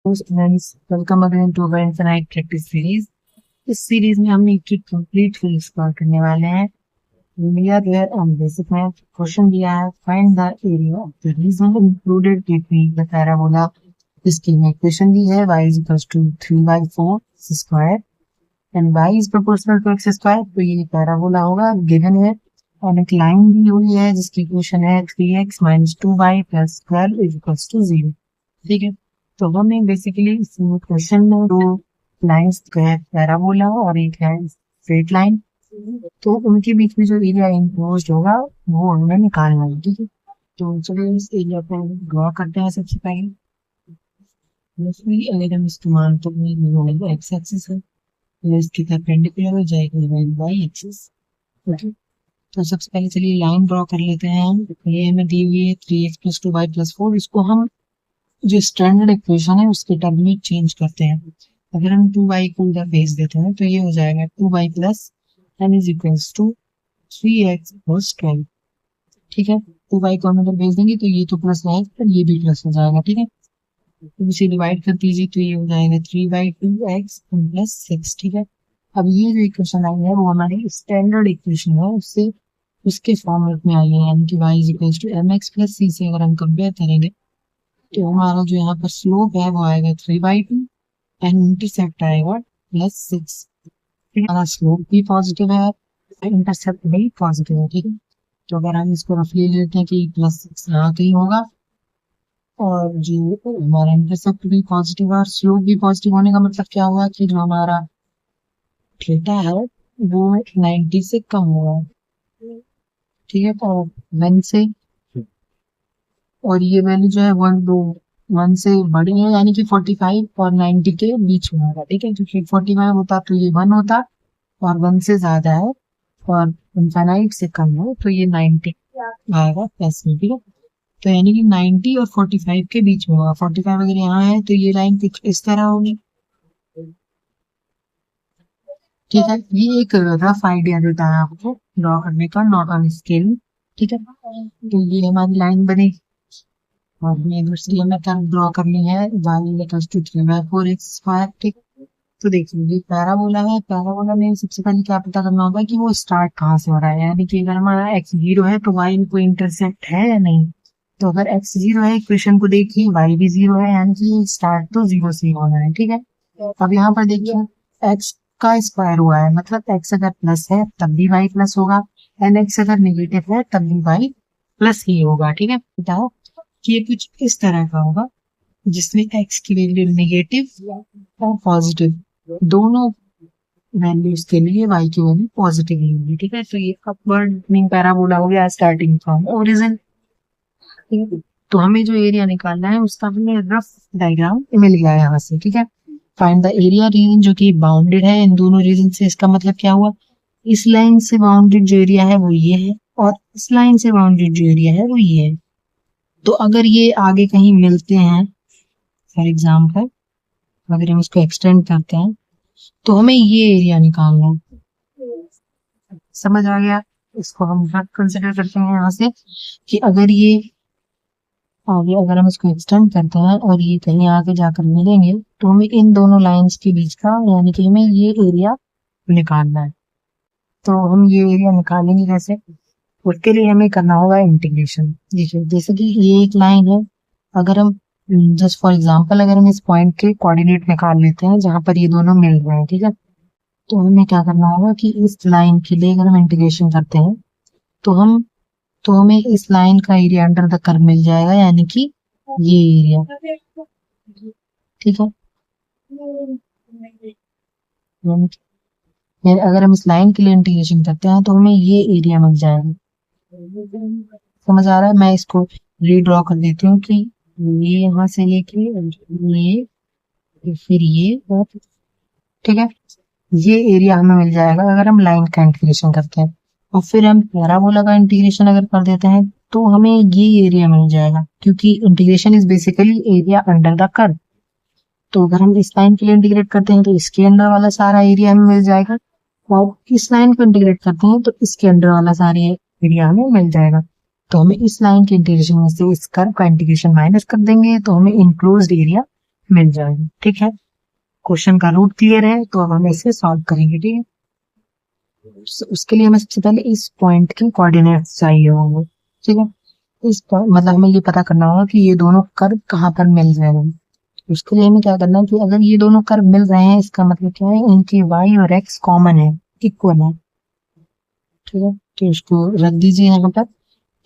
Welcome again to our infinite practice series. इस series में हम एक कंप्लीट फील्ड एक्सप्लोर करने वाले हैं। We are there on basic math. Question दिया है, find the area of the region included between the parabola. इसकी में इक्वेशन दी है y is equals to 3/4 square and y is proportional to x square. तो ये पैराबोला होगा, given है। और एक लाइन दी हुई है जिसकी इक्वेशन है 3x - 2y + 12 is equals to 0। ठीक है, तो हमें बेसिकली क्वेश्चन में दो लाइंस है, पैराबोला और एक है स्ट्रेट लाइन। तो उनके बीच में जो एरिया इंक्लोज्ड होगा वो हमें निकालना है। ठीक है, तो चलिए इस एरिया को ड्रॉ करते हैं। सबसे पहले अगर हम इसको मानते हैं एक्स एक्सिस है, तो इसकी परपेंडिकुलर हो जाएगी वाई एक्सिस। ओके, तो सबसे पहले चलिए लाइन ड्रॉ कर लेते हैं हम। ये हमें दी हुई है 3x + 2y + 4। इसको हम जो स्टैंडर्ड इक्वेशन है उसके टर्म में चेंज करते हैं। अगर हम 2y को इधर भेज देते हैं तो ये हो जाएगा 2y + n is equals to 3x + 12। ठीक है, 2y को हम इधर भेज देंगे तो ये तो प्लस रहेगा, पर ये भी प्लस हो जाएगा। ठीक है, तो इसे डिवाइड कर दीजिए तो ये हो जाएगा 3/2x + 6। ठीक है, अब ये जो इक्वेशन आई है वो हमारी स्टैंडर्ड इक्वेशन है, उससे उसके फॉर्मेट में आई है, यानी कि y is equals to mx + c से अगर हम कंपेयर करेंगे तो हमारा जो यहाँ पर स्लोप है वो आएगा 3/2 एंड इंटरसेप्ट आएगा +6। हमारा स्लोप भी पॉजिटिव है, इंटरसेप्ट भी पॉजिटिव है। ठीक है, तो अगर हम इसको रफली लेते हैं कि +6 यहाँ कहीं होगा और जो हमारा इंटरसेप्ट भी पॉजिटिव है और स्लोप भी पॉजिटिव होने का मतलब क्या हुआ कि जो हमारा थीटा है वो 90 से कम हुआ। ठीक है, तो 1 से, और ये वैल्यू जो है 1 से बड़ी है, यानी कि 45 और 90 के बीच में होगा। ठीक है, क्योंकि 45 होता तो ये 1 होता, और 1 से ज्यादा है और इनफाइनाइट से कम है तो ये 90 आएगा प्लस में। ठीक है, तो यानी कि 90 और 45 के बीच में होगा। 45 अगर यहाँ है तो ये लाइन कुछ इस तरह होगी। ठीक है, ये एक रफ आइडिया देता है आपको ड्रॉ करने का, नॉट ऑन स्केल। ठीक है, तो ये हमारी लाइन बनी और हमें दूसरी हमें कर्व ड्रॉ करनी है y = 3/4x²। ठीक, तो देखिए ये पैराबोला है। पैराबोला में सबसे पहले क्या पता करना होगा कि वो स्टार्ट कहाँ से हो रहा है, यानी कि अगर हमारा x 0 है तो y को इंटरसेप्ट है या नहीं। तो अगर x 0 है, इक्वेशन को देखिए y भी 0 है, यानी कि स्टार्ट तो 0 से ही होना है। ठीक है, अब यहाँ पर देखिए x का स्क्वायर हुआ है, मतलब x अगर प्लस है तब भी y प्लस होगा, एंड x अगर नेगेटिव है तब भी y प्लस ही होगा। ठीक है, बताओ कि ये कुछ इस तरह का होगा जिसमें x की वैल्यू नेगेटिव और पॉजिटिव दोनों वैल्यूज के लिए y की वैल्यू पॉजिटिव ही होगी। ठीक है, तो ये अपवर्ड मीन पैराबोला हो गया स्टार्टिंग फ्रॉम ओरिजिन। तो हमें जो एरिया निकालना है उसका हमें रफ डायग्राम मिल गया है यहाँ से। ठीक है, फाइंड द एरिया रीजन जो कि बाउंडेड है इन दोनों रीजन से। इसका मतलब क्या हुआ, इस लाइन से बाउंडेड जो एरिया है वो ये है और इस लाइन से बाउंडेड जो एरिया है वो ये है। तो अगर ये आगे कहीं मिलते हैं, फॉर एग्जाम्पल अगर हम इसको एक्सटेंड करते हैं तो हमें ये एरिया निकालना है। समझ आ गया, इसको हम कंसिडर करते हैं यहाँ से कि अगर ये आगे अगर हम इसको एक्सटेंड करते हैं और ये कहीं आगे जाकर मिलेंगे तो हमें इन दोनों लाइंस के बीच का, यानी कि हमें ये एरिया निकालना है। तो हम ये एरिया निकालेंगे कैसे, उसके लिए हमें करना होगा इंटीग्रेशन। देखिए जैसे कि ये एक लाइन है, अगर हम जस्ट फॉर एग्जांपल अगर हम इस पॉइंट के कोऑर्डिनेट निकाल लेते हैं जहां पर ये दोनों मिल रहे हैं। ठीक है, तो हमें क्या करना होगा कि इस लाइन के लिए अगर हम इंटीग्रेशन करते हैं तो हमें इस लाइन का एरिया अंडर द कर्व मिल जाएगा, यानी कि ये एरिया। ठीक है, यानी कि अगर हम इस लाइन के लिए इंटीग्रेशन करते हैं तो हमें ये एरिया मिल जाएगा। समझ आ रहा है, मैं इसको रीड्रॉ कर देती हूँ कि ये यहाँ से लेके ये फिर ये और ठीक है, ये एरिया हमें मिल जाएगा अगर हम लाइन का इंटीग्रेशन करते हैं। और फिर हम पैराबोला का इंटीग्रेशन अगर कर देते हैं तो हमें ये एरिया मिल जाएगा, क्योंकि integration is basically area under the curve. तो अगर हम इस लाइन के लिए इंटीग्रेट करते हैं तो इसके अंदर वाला सारा एरिया हमें मिल जाएगा, और इस लाइन को इंटीग्रेट करते हैं तो इसके अंदर वाला सारा एरिया हमें मिल जाएगा। तो हमें इस लाइन के इंटीग्रेशन में से इस कर्व का इंटीग्रेशन माइनस कर देंगे तो हमें इनक्लोज्ड एरिया मिल जाएगा। ठीक है, क्वेश्चन का रूट क्लियर है, तो अब हम इसे सॉल्व करेंगे। ठीक है, उसके लिए हमें सबसे पहले इस पॉइंट के कोऑर्डिनेट्स चाहिए होंगे। ठीक है, इस पॉइंट मतलब हमें ये पता करना होगा कि ये दोनों कर्व कहाँ पर मिल रहे हैं। उसके लिए हमें क्या करना है कि अगर ये दोनों कर्व मिल रहे हैं, इसका मतलब क्या है, इनकी y और x कॉमन है, इक्वल है। ठीक है, तो इसको रख दीजिए यहाँ पर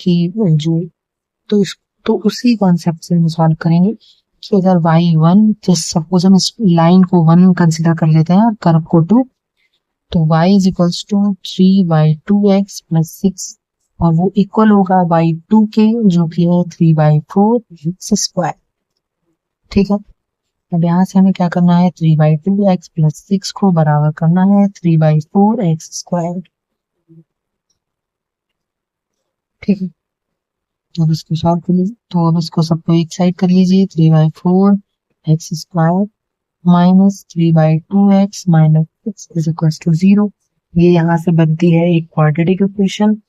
कि जो तो इस तो उसी कॉन्सेप्ट से हम सॉल्व करेंगे कि अगर y1, जैसे सपोज हम इस लाइन को 1 कंसिडर कर लेते हैं और कर्व को 2, तो y is equals to 3/2x plus 6, और वो इक्वल होगा y2 के, जो कि है 3/4 x²। ठीक है, अब यहाँ से हमें क्या करना है, 3/2x प्लस 6 को बराबर करना है 3/4 x²। ठीक है, तो अब इसको सॉल्व कर लीजिए, तो अब इसको सबको एक साइड कर लीजिए, 3/4 x² minus 3/2x minus 6 is equal to 0। ये यहाँ से बनती है एक क्वाड्रेटिक इक्वेशन।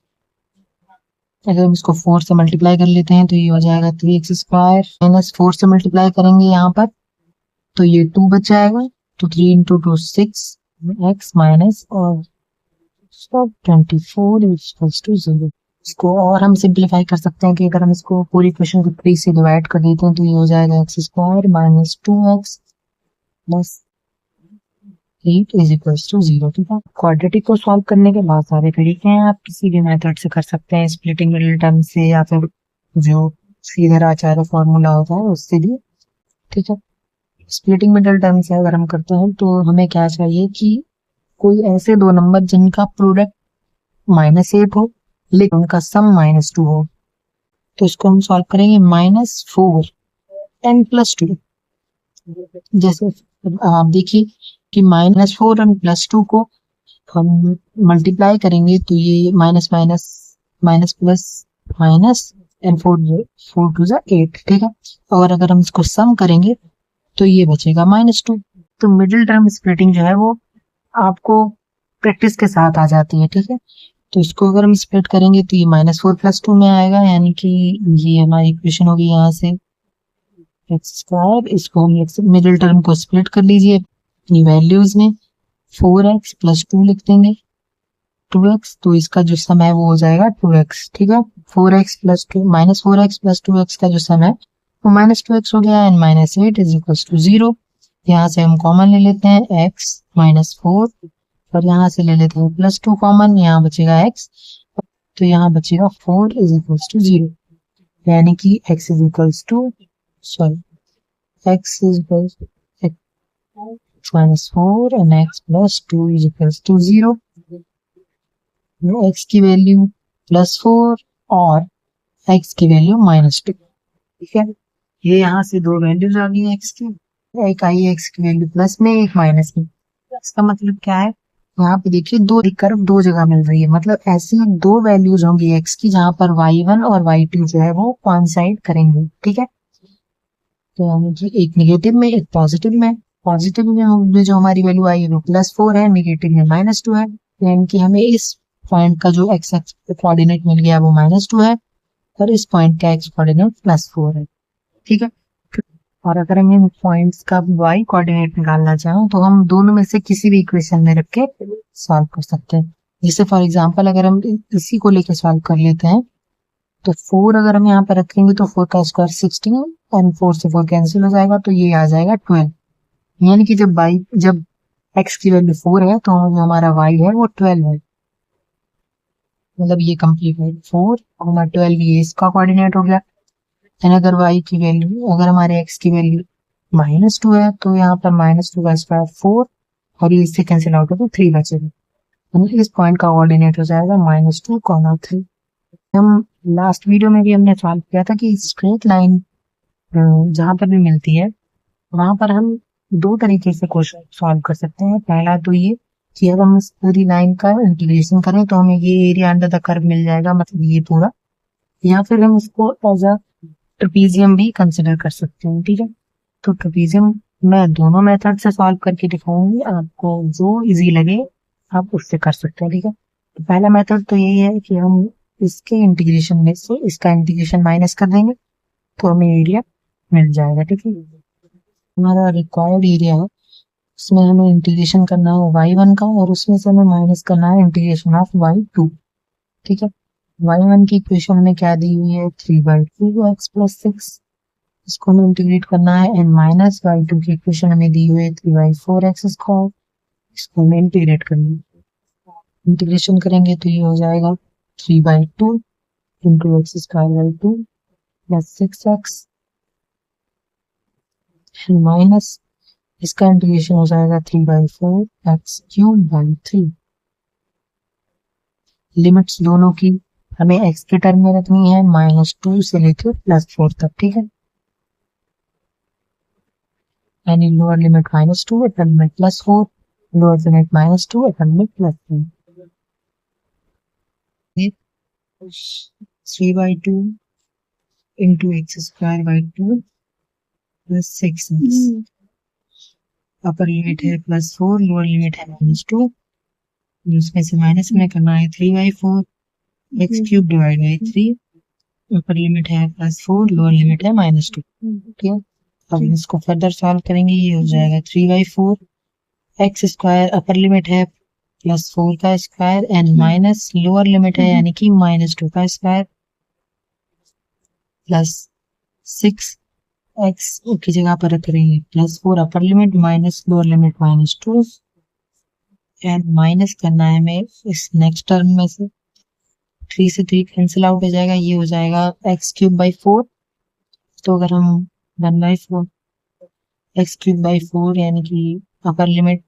अगर हम इसको 4 से मल्टीप्लाई कर लेते हैं तो ये हो जाएगा 3x² माइनस 4 से मल्टीप्लाई करेंगे यहाँ पर तो ये 2 बच जाएगा, तो 3 इंटू 2 6 x माइनस और 24 इक्वल्स टू 0। इसको और हम सिंप्लीफाई कर सकते हैं कि अगर हम इसको पूरी इक्वेशन को 3 से डिवाइड कर देते हैं तो ये हो जाएगा x² minus 2x plus 8 is equals to 0। ठीक है, क्वाड्रेटिक को सॉल्व करने के बहुत सारे तरीके हैं, आप किसी भी मेथड से कर सकते हैं, स्प्लिटिंग मिडिल टर्म से या फिर जो सीधे आचार्य फॉर्मूला होता है उससे भी। ठीक है, स्प्लिटिंग मिडिल टर्म से अगर हम करते हैं तो हमें क्या चाहिए कि कोई ऐसे दो नंबर जिनका प्रोडक्ट -8 हो लेकिन उनका सम -2 हो, तो इसको हम सॉल्व करेंगे -4 n प्लस 2। जैसे आप देखिए कि -4 n प्लस 2 को हम मल्टीप्लाई करेंगे तो ये minus minus minus plus minus and 4 two जा 8। ठीक है, और अगर हम इसको सम करेंगे तो ये बचेगा -2। तो मिडिल टर्म स्प्लिटिंग जो है वो आपको प्रैक्टिस के साथ आ जाती है। ठीक है, तो इसको अगर हम स्प्लिट करेंगे तो ये -4 प्लस 2 में आएगा, यानी कि ये हमारी इक्वेशन होगी यहाँ से x²। इसको हम मिडिल टर्म को स्प्लिट कर लीजिए अपनी वैल्यूज में, 4x प्लस 2 लिख देंगे 2x, तो इसका जो सम है वो हो जाएगा 2x। ठीक है, 4x plus 2 -4x plus 2x का जो सम है वो -2x हो गया, एंड -8 इज इक्वल टू 0। यहाँ से हम कॉमन ले लेते हैं x -4, और यहाँ से ले लेते हैं +2 कॉमन, यहाँ बचेगा x, तो यहाँ बचेगा 4 इज इक्वल टू 0, यानी कि x is equal to sorry x is equal -4 and x plus 2 is equal to 0। x की वैल्यू +4 और x की वैल्यू -2। ठीक है, ये यहाँ से दो वैल्यूज आ गई x की, एक आई x की वैल्यू प्लस में, एक माइनस में। इसका मतलब क्या है, यहाँ पे देखिए दो कर्व दो जगह मिल रही है, मतलब ऐसी दो वैल्यूज होंगी x की जहां पर y1 और y2 जो है वो कोइंसाइड करेंगे। ठीक है, तो यानी कि एक नेगेटिव में एक पॉजिटिव में, पॉजिटिव में जो हमारी वैल्यू आई है वो +4 है, नेगेटिव में -2 है, यानी कि हमें इस पॉइंट का जो x कोऑर्डिनेट मिल गया वो -2 है और इस पॉइंट का x कोऑर्डिनेट +4 है। ठीक है, और अगर हम इन पॉइंट्स का y कोऑर्डिनेट निकालना चाहें तो हम दोनों में से किसी भी इक्वेशन में रख के सॉल्व कर सकते हैं। जैसे फॉर एग्जांपल अगर हम इसी को लेकर सॉल्व कर लेते हैं तो 4 अगर हम यहाँ पर रखेंगे तो 4 का स्क्वायर 16 एंड 4 से 4 कैंसिल हो जाएगा, तो ये आ जाएगा 12। यानी कि जब x की वैल्यू 4 है तो हमारा y है वो 12 है, मतलब ये कंप्लीट है 4 और हमारा 12, ये इसका कोऑर्डिनेट हो गया। एंड अगर y की वैल्यू, अगर हमारे x की वैल्यू -2 है तो यहाँ पर -2 का स्क्वायर 4 और ये इससे कैंसिल आउट होगा 3 बचेगा, इस पॉइंट का कोऑर्डिनेट हो जाएगा -2, 3। हम लास्ट वीडियो में भी हमने सॉल्व किया था कि स्ट्रेट लाइन जहां पर भी मिलती है वहां पर हम दो तरीके से क्वेश्चन सॉल्व कर सकते हैं। पहला तो ये कि अगर हम इस पूरी लाइन का इंटीग्रेशन करें तो हमें ये एरिया अंडर द कर्व मिल जाएगा, मतलब ये पूरा, या फिर हम इसको एज अ ट्रेपीजियम भी कंसिडर कर सकते हैं। ठीक है, तो ट्रेपीजियम मैं दोनों मेथड से सॉल्व करके दिखाऊंगी, आपको जो इजी लगे आप उससे कर सकते हैं। ठीक है, तो पहला मेथड तो यही है कि हम इसके इंटीग्रेशन में से इसका इंटीग्रेशन माइनस कर देंगे तो हमें एरिया मिल जाएगा। ठीक है, हमारा रिक्वायर्ड एरिया है, उसमें हमें इंटीग्रेशन करना है y1 का, और उसमें से हमें माइनस करना है इंटीग्रेशन ऑफ y2। ठीक है, y1 की इक्वेशन हमें क्या दी हुई है, 3/2x+6, इसको हमें इंटीग्रेट करना है, एंड माइनस y2 की इक्वेशन हमें दी हुई है 3/4x², इसको हमें इंटीग्रेट करना है। इंटीग्रेशन करेंगे तो ये हो जाएगा 3/2 into x² 2 plus 6x minus, इसका इंटीग्रेशन हो जाएगा 3/4x³ 3। लिमिट्स दोनों की हमें x के टर्म में रखनी है, -2 से लेकर +4 तक। ठीक है, यानी lower limit -2, upper limit +4, lower limit -2, upper limit +4। 3/2 into x² 2 plus 6x, upper limit है +4, लोअर लिमिट है -2, उसमें से माइनस में करना है 3/4 x³ डिवाइड बाई 3, ऊपर लिमिट है +4, लोअर लिमिट है -2। ठीक है, अब इसको फर्दर सॉल्व करेंगे, ये हो जाएगा 3/4 x², अपर लिमिट है +4 का square, and minus lower limit है यानी कि -2 का स्क्वायर, प्लस 6x की जगह पर रख रही है +4 upper limit minus lower limit -2, and minus करना है हमें इस नेक्स्ट टर्म में से, 3 से 3 कैंसिल आउट हो जाएगा, ये हो जाएगा x³/4। तो अगर हम 1/4 x³/4 यानी कि अपर लिमिट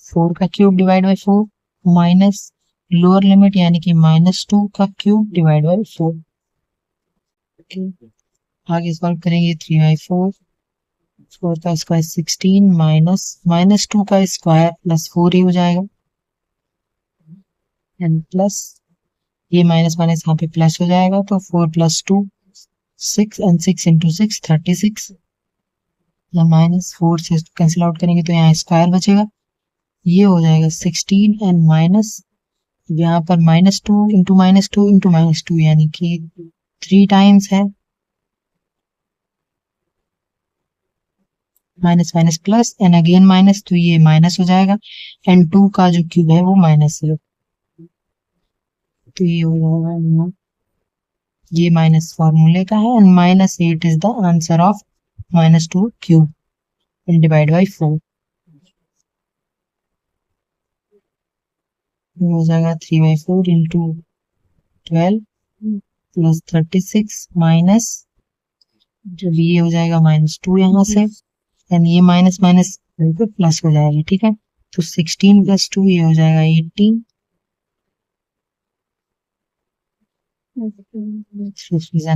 4 का cube divide by 4 minus lower limit यानी कि -2 का क्यूब डिवाइड बाई 4। आगे सॉल्व करेंगे 3/4, 4 का स्क्वायर 16 माइनस -2 का स्क्वायर प्लस 4 ही हो जाएगा, एंड प्लस ये माइनस माइनस यहाँ पे प्लस हो जाएगा, तो 4 + 2 6, एंड 6 × 6 36, या -4 से कैंसिल आउट करेंगे तो यहाँ स्क्वायर बचेगा, ये हो जाएगा 16, एंड माइनस यहाँ पर -2 इंटू -2 इंटू -2 यानी कि 3 टाइम्स है, minus minus plus, and again minus, तो ये माइनस हो जाएगा, एंड 2 का जो क्यूब है वो माइनस है, तो ये हो जाएगा, ये माइनस फॉर्मूले का है, and -8 is the answer of -2 cube and divide by 4। हो जाएगा 3/4 इंटू 12 प्लस 36 माइनस, जब ये हो जाएगा -2 यहाँ से, एंड ये माइनस माइनस प्लस हो जाएगा। ठीक है, तो 16 + 2 ये हो जाएगा 18,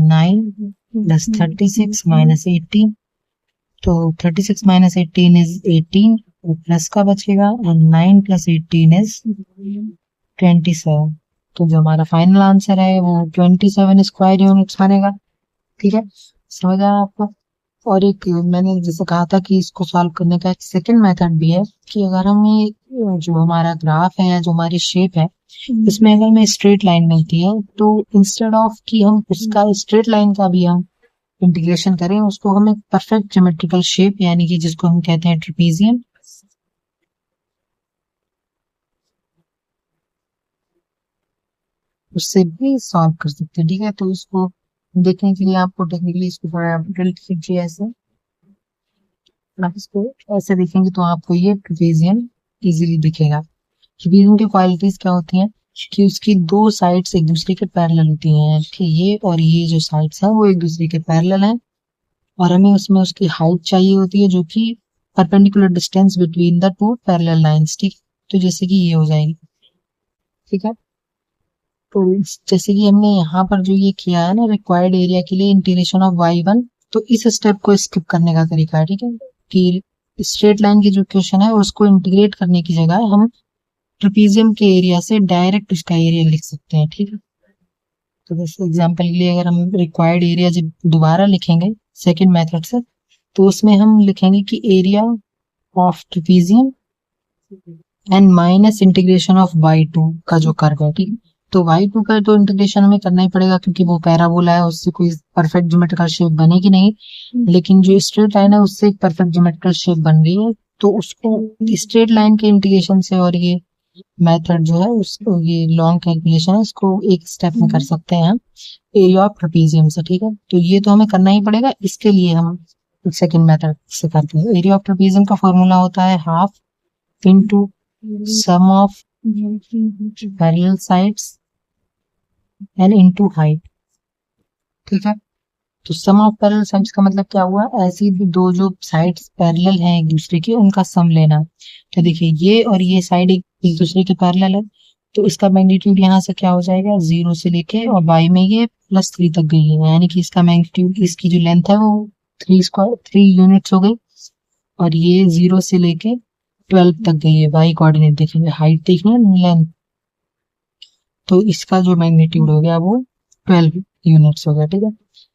9 प्लस 36 माइनस 18, तो 36 माइनस 18 इज 18, प्लस का बचेगा, एंड 9 + 18 इज 27। तो जो हमारा फाइनल आंसर है वो 27 स्क्वायर यूनिट्स बनेगा। ठीक है, समझ आया आपको। और एक मैंने जैसे कहा था कि इसको सॉल्व करने का एक सेकंड मेथड भी है, कि अगर हमें जो हमारा ग्राफ है या जो हमारी शेप है इसमें अगर हमें स्ट्रेट लाइन मिलती है, तो इंस्टेड ऑफ कि हम उसका स्ट्रेट लाइन का भी हम इंटीग्रेशन करें, उसको हमें परफेक्ट ज्योमेट्रिकल शेप यानी कि जिसको हम कहते हैं ट्रेपेजियम, उससे भी सॉल्व कर सकते हैं। ठीक है, तो इसको देखने के लिए आपको टेक्निकली इसको थोड़ा टिल्ट कीजिए, ऐसे आप इसको ऐसे देखेंगे तो आपको ये ट्रेपेजियम इजीली दिखेगा। ट्रेपेजियम की क्वालिटीज क्या होती हैं कि उसकी दो साइड्स एक दूसरे के पैरेलल होती हैं, कि ये और ये जो साइड्स हैं वो एक दूसरे के पैरेलल हैं, और हमें उसमें उसकी हाइट चाहिए होती है जो कि perpendicular distance between the two parallel lines. ठीक, तो जैसे कि ये हो जाएगी। ठीक है, तो जैसे कि हमने यहाँ पर जो ये किया है ना रिक्वायर्ड एरिया के लिए इंटीग्रेशन ऑफ y1, तो इस स्टेप को स्किप करने का तरीका है। ठीक है, कि स्ट्रेट लाइन की जो क्वेश्चन है उसको इंटीग्रेट करने की जगह हम ट्रेपेजियम के एरिया से डायरेक्ट उसका एरिया लिख सकते हैं। ठीक है, तो जैसे एग्जांपल के लिए अगर हम रिक्वायर्ड एरिया जब दोबारा लिखेंगे सेकंड मेथड से, तो उसमें हम लिखेंगे कि area of trapezium and minus integration of y2 का जो कर्व है। ठीक है, तो y2 का तो इंटीग्रेशन हमें करना ही पड़ेगा क्योंकि वो पैराबोला है, उससे कोई परफेक्ट ज्योमेट्रिकल शेप बनेगी नहीं। लेकिन जो स्ट्रेट लाइन है उससे एक परफेक्ट ज्योमेट्रिकल शेप बन रही है, तो उसको स्ट्रेट लाइन के इंटीग्रेशन से और ये मेथड जो है उसको, ये लॉन्ग कैलकुलेशन है, इसको एक स्टेप में कर सकते हैं हम एरिया ऑफ ट्रेपेजियम से। ठीक है, तो ये तो हमें करना ही पड़ेगा, इसके लिए हम सेकंड मेथड से करते हैं। एरिया ऑफ ट्रेपेजियम का फॉर्मूला होता है half into sum of parallel sides and into height. ठीक है, तो सम ऑफ पैरेलल साइड्स का मतलब क्या हुआ, ऐसी दो जो साइड्स पैरेलल हैं एक दूसरे के, उनका सम लेना। तो देखिए ये और ये साइड एक दूसरे के पैरेलल है, तो इसका मैग्नीट्यूड यहाँ से क्या हो जाएगा, 0 से लेके और y में ये +3 तक गई है, यानी कि इसका मैग्नीट्यूड, इसकी जो लेंथ है वो 3 यूनिट्स हो गई, और ये 0 से लेके 12 तक गई है। y कोऑर्डिनेट देखेंगे, हाइट देखना लेंथ, तो इसका जो मैग्नीट्यूड हो गया वो 12 यूनिट्स हो गया। ठीक है,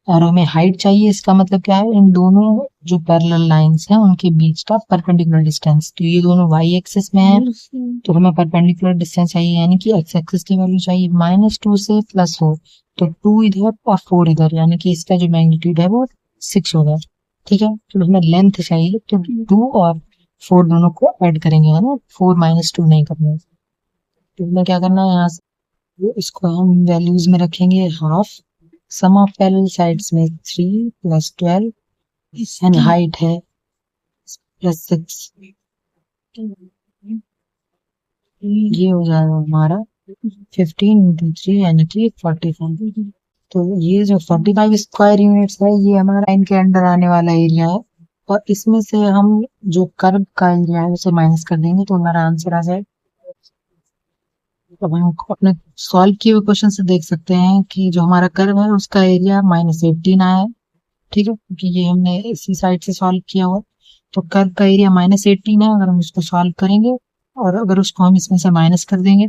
और हमें हाइट चाहिए, इसका मतलब क्या है, इन दोनों जो पैरेलल लाइंस हैं उनके बीच का परपेंडिकुलर डिस्टेंस। तो ये दोनों y एक्सिस में है, तो हमें परपेंडिकुलर डिस्टेंस चाहिए, यानी कि x एक्सिस की वैल्यू चाहिए -2 से +4, तो 2 इधर और 4 इधर, यानी कि इसका जो मैग्नीट्यूड है वो 6 होगा। ठीक है, तो हमें लेंथ चाहिए, तो 2 और 4 दोनों को ऐड करेंगे, है ना, 4 - 2 नहीं करना है। तो हमें क्या करना है, यहाँ से इसको हम वैल्यूज में रखेंगे, half sum of parallel sides में 3 + 12 एंड हाइट है +6, ये हो जाएगा हमारा 15 × 3 यानी कि 45। तो ये जो 45 स्क्वायर यूनिट्स है ये हमारा इनके अंडर आने वाला एरिया है, और इसमें से हम जो कर्व का एरिया है उसे माइनस कर देंगे तो हमारा आंसर आ जाए। अब हम अपने सॉल्व किए हुए क्वेश्चन से देख सकते हैं कि जो हमारा कर्व है उसका एरिया -18 आया है। ठीक है, क्योंकि ये हमने इसी साइड से सॉल्व किया हुआ, तो कर्व का एरिया -18 है। अगर हम इसको सॉल्व करेंगे और अगर उसको हम इसमें से माइनस कर देंगे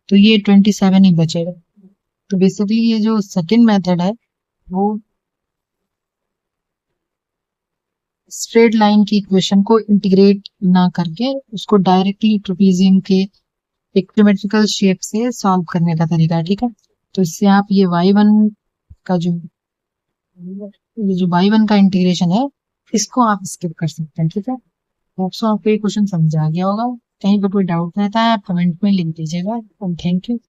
तो ये 27 ही बचेगा। तो बेसिकली ये जो सेकंड मेथड है वो स्ट्रेट लाइन की इक्वेशन को इंटीग्रेट ना करके उसको डायरेक्टली ट्रेपेजियम के एक ज्योमेट्रिकल शेप से सॉल्व करने का तरीका है। ठीक है, तो इससे आप ये y1 का जो, ये जो y1 का इंटीग्रेशन है इसको आप स्किप कर सकते हैं। ठीक है, होप्स आपको ये क्वेश्चन समझ आ गया होगा। कहीं पर कोई डाउट रहता है आप कमेंट में लिख दीजिएगा। Thank you.